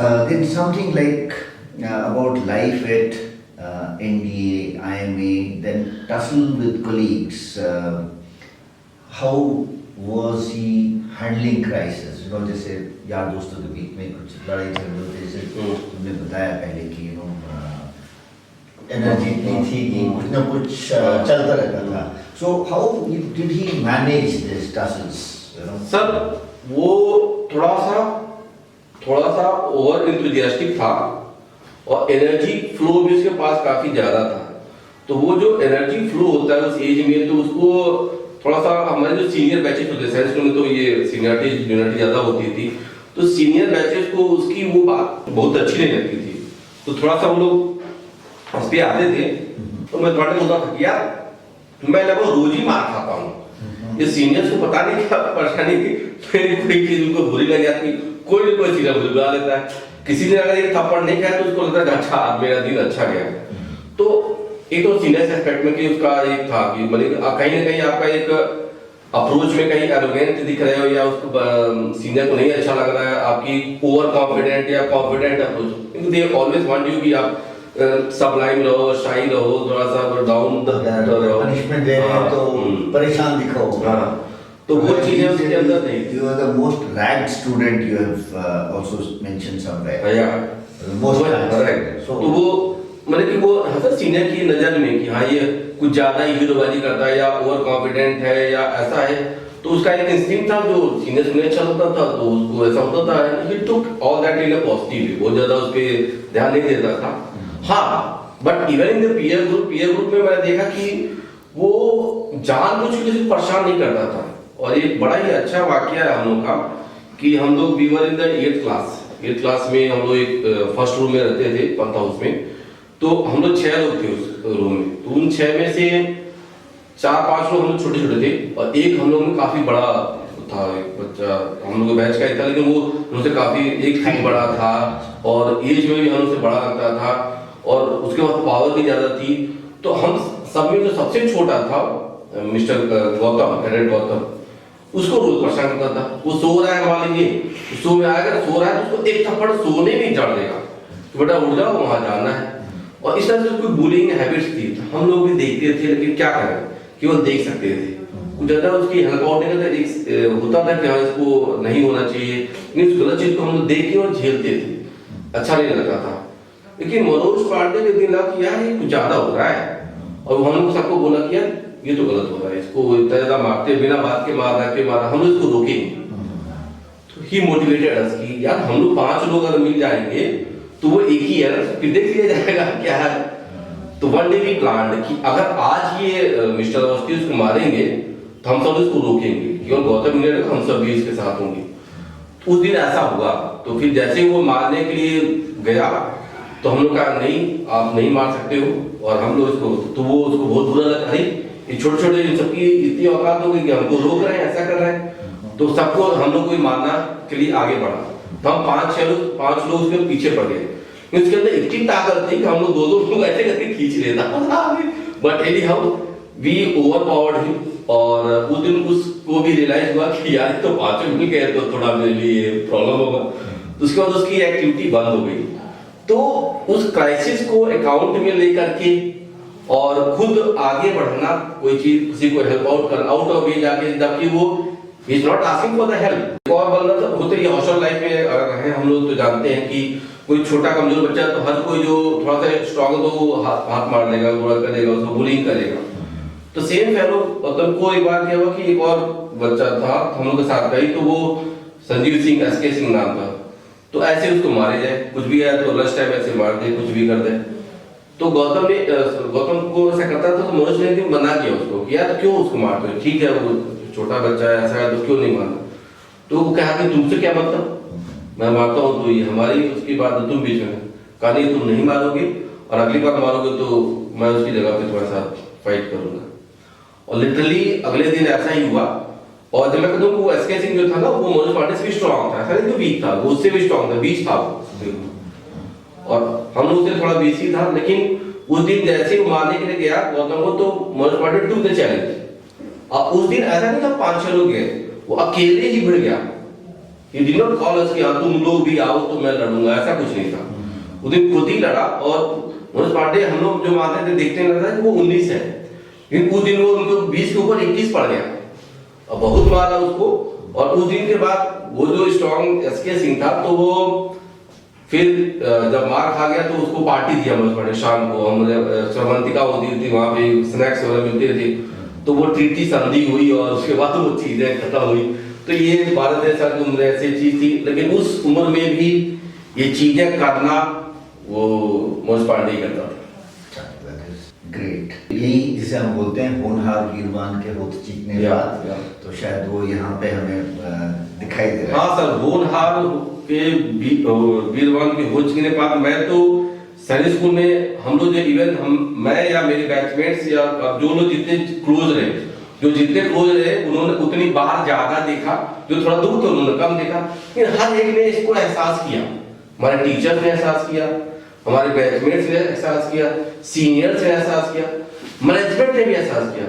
Then something like about life at NDA, IMA, then tussle with colleagues. How was he handling crisis? You know, जैसे यार दोस्तों के बीच में कुछ लड़ाई झगड़े होते जैसे तुमने बताया पहले कि एनर्जी इतनी थी कि कुछ ना कुछ चलता रहता था. So how did he manage this tussles? Sir वो थोड़ा सा ओवर इंथुजियास्टिक था और एनर्जी फ्लो भी उसके पास काफी ज्यादा था. तो वो जो एनर्जी फ्लो होता है उस एज में, तो उसको थोड़ा सा हमारे जो सीनियर बैचेस होते हैं साइंस में, तो ये सीनियरिटी जूनियरिटी ज्यादा होती थी, तो सीनियर बैचेस को उसकी वो बात बहुत अच्छी नहीं लगती थी. तो थोड़ा सा वो लोग उस पे आते थे, तो मैं थोड़ा बोलता था कि यार मैं लगभग रोज ही मार खाता हूँ. ये सीनियर्स को पता नहीं क्या परेशानी थी, फिर कोई चीज उनको बुरी लग जाती, कोई ना कोई चीज बुला लेता है. किसी ने अगर एक थप्पड़ नहीं खाया तो उसको लगता है अच्छा मेरा दिन अच्छा गया. तो एक तो सीनियर्स एस्पेक्ट में कि उसका एक था कि मतलब कहीं ना कहीं आपका एक अप्रोच में कहीं एरोगेंट दिख रहे हो या उसको सीनियर को नहीं अच्छा लग रहा है, आपकी ओवर कॉन्फिडेंट या confident approach. They always want you कि आप सबलाइम रहो, शाई रहो, थोड़ा सा डाउन द रहो, पनिशमेंट दे रहे हैं तो परेशान दिखाओ. हाँ, तो वो चीजें उसके अंदर नहीं. You are the most ragged student, you have also mentioned somewhere. Yeah. Most correct. So तो वो मतलब कि वो हर सीनियर की नजर में कि हाँ ये कुछ ज्यादा ही हीरोबाजी करता है या ओवर कॉन्फिडेंट है या ऐसा है, तो उसका एक इंस्टिंक्ट था जो सीनियर्स में अच्छा होता था, तो उसको ऐसा होता था. He took all that in a positive way, बहुत ज्यादा उस पे ध्यान नहीं देता था. हाँ, but even in the peer group में मैंने देखा कि वो जानबूझ के किसी को परेशान नहीं करता था. और एक बड़ा ही अच्छा वाकया है हम लोग का कि हम लोग we were in the 8th class में, हम लोग एक फर्स्ट रूम में रहते थे पंथ हाउस में. तो हम लोग 6 लोग थे उस रूम में. तो उन 6 में से 4-5 लोग हम लोग छोटे छोटे थे और एक हम लोग में काफी बड़ा था, एक बच्चा हम लोग बैच का ही था, लेकिन वो हमसे काफी एक फीट बड़ा था और एज में भी हमसे बड़ा लगता था और उसके बाद पावर भी ज्यादा थी. तो हम सब में जो सबसे छोटा था मिस्टर गौतम, कैडेट गौतम, उसको रोज परेशान करता था. वो सो रहा है, मान लीजिए सो में आएगा, सो रहा है तो उसको एक थप्पड़ सोने में जड़ देगा कि बेटा उठ जाओ वहां जाना है. और इस तरह से कोई बुलिंग हैबिट्स थी. हम लोग भी देखते थे, लेकिन क्या करें, केवल देख सकते थे. कुछ ज्यादा उसकी हेल्प आउट नहीं करता. एक होता था कि हाँ इसको नहीं होना चाहिए, लेकिन इस गलत चीज को हम लोग देख के और झेलते थे, अच्छा नहीं लगता था. लेकिन मनोज पांडे के दिन लगा कि यार ये कुछ ज्यादा हो रहा है, और हम लोग सबको बोला कि यार ये तो गलत हो रहा है, इसको इतना ज्यादा मारते बिना बात के मारा, हम लोग इसको रोकेंगे. तो ही मोटिवेटेड अस कि यार हम लोग 5 लोग अगर मिल जाएंगे तो वो एक ही है ना, फिर देख लिया जाएगा क्या है. तो वन डे वी प्लान्ड कि अगर आज ये मिस्टर अवस्थी उसको मारेंगे तो हम सब इसको रोकेंगे, केवल गौतम ने हम सब भी इसके साथ होंगे. उस दिन ऐसा हुआ. तो फिर जैसे वो मारने के लिए गया तो हम लोग कहा नहीं आप नहीं मार सकते हो, और हम लोग इसको, तो वो उसको बहुत बुरा लगा, अरे ये छोटे छोटे सबकी इतनी औकात हो गई कि हमको रोक रहे हैं, ऐसा कर रहे हैं. तो सबको हम लोग को मारना के लिए आगे बढ़ा. तो हम 5 लोग उसके पीछे पड़ गए. उसके अंदर इतनी ताकत थी कि हम लोग 2 लोग ऐसे करके खींच लेता. But anyhow we overpowered him. और उस दिन उसको भी रियलाइज हुआ कि यार तो 5 मिल गए तो थोड़ा मेरे लिए प्रॉब्लम होगा. तो उसके बाद उसकी एक्टिविटी बंद हो गई. तो उस क्राइसिस को अकाउंट में लेकर के और खुद आगे बढ़ना, कोई चीज किसी को हेल्प आउट करना, आउट ऑफ वे जाके, जबकि वो is not asking for the help. और बंदा तो होते ही हॉस्टल लाइफ में अगर हैं हम लोग तो जानते हैं कि कोई छोटा कमजोर बच्चा तो हर कोई जो थोड़ा सा स्ट्रांग तो वो हाथ मार देगा, बुरा करेगा, उसको बुलिंग करेगा. तो सेम फेलो मतलब को एक बार क्या हुआ कि एक और बच्चा था हम लोग के साथ गई, तो वो संजीव सिंह, एसके सिंह नाम था. तो ऐसे उसको मारे जाए, कुछ भी है तो लंच टाइम ऐसे मार दे, कुछ भी कर दे. तो गौतम को ऐसा करता था. तो मनोज ने मना किया उसको कि यार क्यों उसको मारते हो, ठीक है वो छोटा बच्चा है, ऐसा है तो क्यों नहीं मारना. तो वो कहा कि तुमसे क्या मतलब, मैं मारता हूँ तो ये हमारी उसकी बात है, तुम बीच में. कहा नहीं तुम नहीं मारोगे और अगली बार मारोगे तो मैं उसकी जगह पे तुम्हारे साथ फाइट करूंगा. और लिटरली अगले दिन ऐसा ही हुआ. और जब मैं कहता हूँ वो एसके सिंह जो था ना, वो मनोज पांडे से भी स्ट्रॉन्ग था, ऐसा नहीं तो वीक था, वो उससे भी स्ट्रॉन्ग था, बीच था वो. और हम लोग उससे थोड़ा बीसी था. लेकिन उस दिन जैसे वो मारने के लिए गया गौतम को, तो Manoj Pandey to the challenge. अब उस दिन ऐसा नहीं था 5-6 लोग गए, वो अकेले ही भिड़ गया ही डिड नॉट कॉल अस कि हाँ तुम लोग भी आओ तो मैं लड़ूंगा, ऐसा कुछ नहीं था। उस दिन खुद ही लड़ा। और मनोज पांडे हम लोग जो मानते थे देखते नहीं था कि वो 19 है, लेकिन उस दिन वो उनको 20 के ऊपर 21 पड़ गया और बहुत मारा उसको। और उस दिन के बाद वो जो स्ट्रॉन्ग एसके सिंह था तो वो फिर जब मार खा गया तो उसको पार्टी दिया मनोज पांडे शाम को। हम श्रवंतिका होती थी वहां पे, स्नैक्स वगैरह मिलते थे, तो वो ट्रीटी संधि हुई और उसके बाद वो चीजें खत्म हुई। तो ये 12-13 साल की उम्र ऐसी चीज थी, लेकिन उस उम्र में भी ये चीजें करना वो मनोज पांडे ही करता था। ग्रेट। यही जिसे हम बोलते हैं होनहार वीरवान के होठ चीखने के बाद, तो शायद वो यहाँ पे हमें दिखाई दे रहा है। हाँ सर, होनहार के वीरवान के होठ चीखने के बाद मैं तो सैनिक स्कूल में हम लोग जो इवन मैं या मेरे बैचमेट्स या जो लोग जितने क्लोज रहे उन्होंने उतनी बार ज्यादा देखा, जो थोड़ा दूर थे उन्होंने कम देखा, लेकिन हर एक ने इसको एहसास किया। हमारे टीचर्स ने एहसास किया, हमारे बैचमेट्स ने एहसास किया, सीनियर्स ने एहसास किया, मैनेजमेंट ने भी एहसास किया।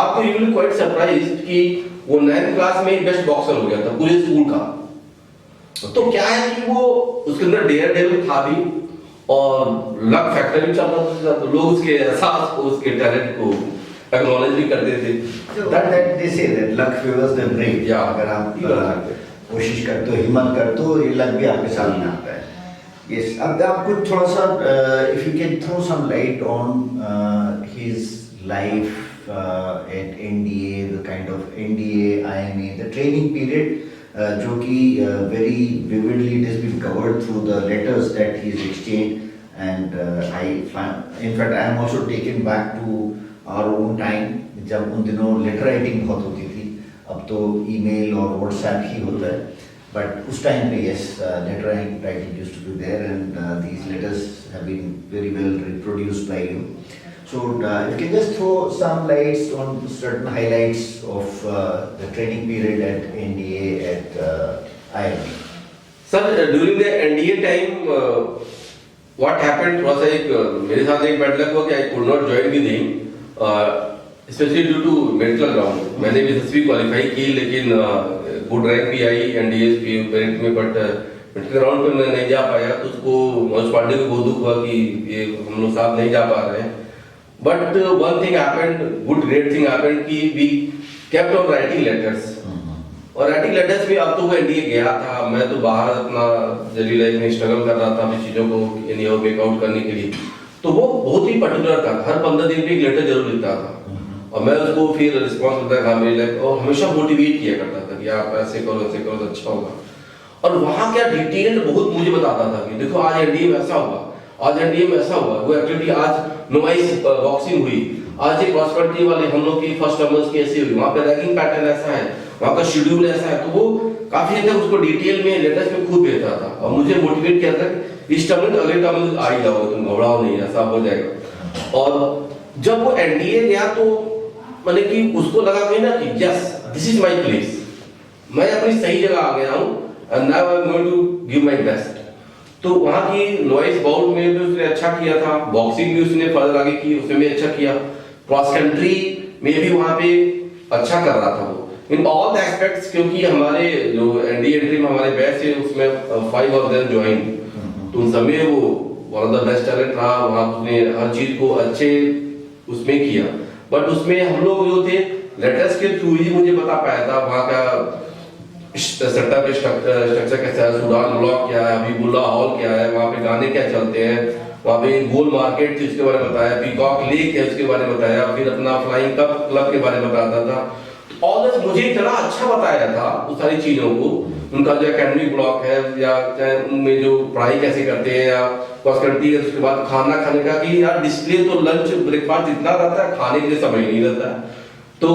आपको यू विल क्वाइट सरप्राइज्ड कि वो 9th क्लास में बेस्ट बॉक्सर हो गया था पूरे स्कूल का। तो क्या है कि वो उसके अंदर डेयर डेविल था भी और लक फैक्टर भी चल रहा था, तो लोग उसके एहसास को, उसके टैलेंट को एक्नॉलेज भी करते थे। that they say that luck favors the brave। Yeah। अगर आप कोशिश करते हो, हिम्मत करते हो, ये लक भी आपके साथ में आता है। Yes, अब आपको थोड़ा सा if you can throw some light on his life at NDA, the kind of NDA, IMA, the training period, जो कि very vividly it has been covered through the letters that he has exchanged, and in fact I am also taken back to our own time, जब उन दिनों letter writing बहुत होती थी, अब तो ईमेल और व्हाट्सएप ही होता है, बट उस टाइम पे yes, letter writing used to be there, and these letters have been very well reproduced by you. So you can just throw some lights on certain highlights of the training period at NDA at IIT. Sir during the NDA time what happened, थोड़ा सा एक मेरे साथ एक bad luck हुआ कि I could not join with him, specially due to medical ground. मैंने भी 10वीं क्वालिफाई की, लेकिन गुड रैंक भी आई एनडीएस की मेरिट में, बट मेडिकल ग्राउंड पे मैं नहीं जा पाया। तो उसको मनोज पांडे को बहुत दुख हुआ कि ये हम लोग साथ नहीं जा पा रहे हैं। But one thing happened, good great thing happened कि we kept on writing letters. और राइटिंग लेटर्स में अब तो वो एनडीए गया था, मैं तो बाहर अपना डेली लाइफ में स्ट्रगल कर रहा था अपनी चीज़ों को एनी हाउ मेक आउट करने के लिए। तो वो बहुत ही पर्टिकुलर था, हर 15 दिन पे एक लेटर जरूर लिखता था, और मैं उसको फिर रिस्पॉन्स करता था मेरे लाइफ, और हमेशा मोटिवेट किया करता था कि आप ऐसे करो तो अच्छा होगा। और वहाँ क्या डिटेल बहुत मुझे बताता था कि देखो आज एनडीए में ऐसा हुआ, आज एनडीए में ऐसा हुआ, वो एक्टिविटी आज नोवाइस बॉक्सिंग हुई, आज एक क्रॉस कंट्री वाले हम लोग की फर्स्ट टर्मर्स की ऐसी हुई, वहाँ पे रैंकिंग पैटर्न ऐसा है, वहाँ का शेड्यूल ऐसा है। तो वो काफी हद तक उसको डिटेल में लेटर्स में खुद भेजता था और मुझे मोटिवेट किया था इस टर्म में अगले टर्म में आ ही जाओगे, तुम घबराओ नहीं, ऐसा हो जाएगा। और जब वो एनडीए गया तो मैंने कि उसको लगा कि ना कि yes this is my place, मैं अपनी सही जगह आ गया हूँ and now I am going to give my best. तो वहाँ की नॉइस बाउल में भी उसने अच्छा किया था, बॉक्सिंग भी उसने फर्दर आगे की, उसमें भी अच्छा किया, क्रॉस कंट्री में भी वहाँ पे अच्छा कर रहा था वो इन ऑल द एस्पेक्ट्स। क्योंकि हमारे जो एनडीए एंट्री में हमारे बैच है उसमें 5 ऑफ देम ज्वाइन, तो उन समय वो one of the best talent रहा, वहाँ उसने हर चीज को अच्छे उसमें किया। बट उसमें हम लोग जो थे लेटर्स के थ्रू ही मुझे बता पाया था वहाँ का सेटअप स्ट्रक्चर कैसा है, सूडान ब्लॉक क्या है, हबीबुल्ला हॉल क्या है, वहाँ पे गाने क्या चलते हैं, वहाँ पे गोल मार्केट थी उसके बारे में बताया, पीकॉक लेक है उसके बारे में बताया, फिर अपना फ्लाइंग कप क्लब के बारे में बताता था। ऑल दिस मुझे इतना अच्छा बताया था उस सारी चीजों को, उनका जो एकेडमिक ब्लॉक है या उनमें जो पढ़ाई कैसे करते हैं या क्रॉस कंट्री है, उसके बाद खाना खाने का कि यार डिस्प्ले तो लंच ब्रेकफास्ट इतना रहता है, खाने के लिए समय नहीं रहता है। तो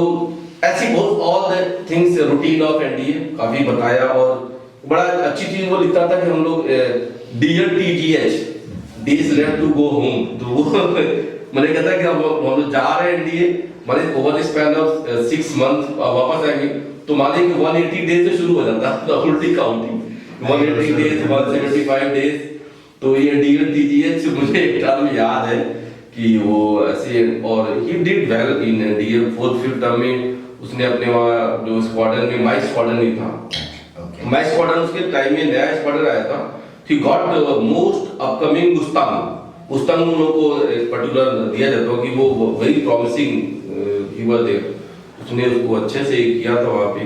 ऐसी बहुत all the things routine of NDA काफी बताया। और बड़ा अच्छी चीज वो लिखता था कि हम लोग DLTGH days left to go home, तो मैंने कहता है कि हम लोग जा रहे हैं एनडीए, माने over the span of 6 month वापस आएंगे, तो माने कि 180 डेज से शुरू हो जाता है उल्टी काउंटिंग, 180 डेज 175 डेज। तो ये DLTGH मुझे एक टर्म याद है कि वो ऐसे, और he did well in NDA. 4th 5th term में उसने अपने वहाँ जो स्क्वाड्रन में माई स्क्वाड्रन में था, मैं स्क्वाड्रन उसके टाइम में नया स्क्वाड्रन आया था, he got most upcoming Mustang उन लोगों को एक पर्टिकुलर दिया जाता है कि वो very promising he was there, उसने उसको अच्छे से किया था वहाँ पे।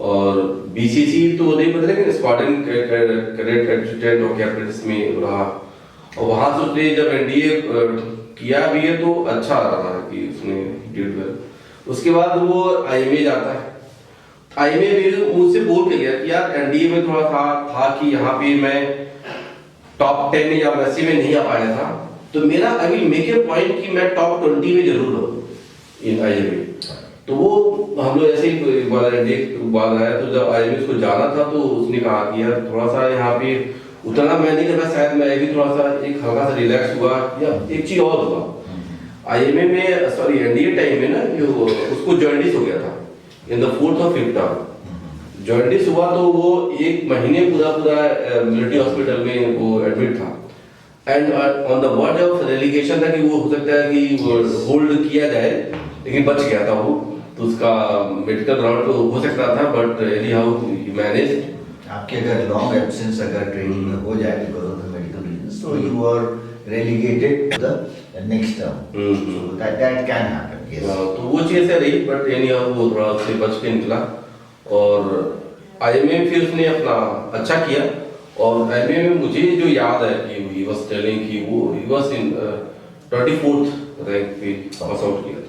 और बीसीसी तो नहीं पता, लेकिन स्क्वाड्रन कैडेट एडजुटेंट और कैप्टन में रहा, और वहाँ से उसने जब एनडीए किया भी है तो अच्छा रहा कि उसने डिड वेल। उसके बाद वो आईएमए जाता है, आईएमए भी मुझसे बोल के गया कि यार एनडीए में थोड़ा था कि यहाँ पे मैं टॉप 10 या वैसे में नहीं आ पाया था, तो मेरा I will make a point कि मैं टॉप 20 में जरूर हूँ इन आईएमए। तो वो हम लोग ऐसे ही एक बार आया, तो जब आईएमए उसको जाना था तो उसने कहा कि यार थोड़ा सा यहाँ पे उतना मैं नहीं कर, शायद मैं भी थोड़ा सा एक हल्का सा रिलैक्स हुआ, या एक चीज और हुआ आईएमए में, सॉरी एनडीए टाइम में ना, जो उसको जॉन्डिस हो गया था इन द 4th और 5th टर्म। जॉन्डिस हुआ तो वो 1 महीने पूरा मिलिट्री हॉस्पिटल में वो एडमिट था, and on the verge of relegation था कि वो हो सकता है कि वो होल्ड किया जाए, लेकिन बच गया था वो, तो उसका मेडिकल ग्राउंड तो हो सकता था, but any how he managed. आपके अगर लॉन्ग एब्सेंस अगर ट्रेनिंग में हो जाए because of the medical reasons, so you are relegated to the next term. So that can happen. Yes. तो वो चीज ऐसे रही, बट एनी हाउ वो थोड़ा से बच के निकला, और आईएमए फिर उसने अपना अच्छा किया। और आईएमए में मुझे जो याद है कि ही वाज टेलिंग कि वो he was in 24th rank पे पास आउट किया।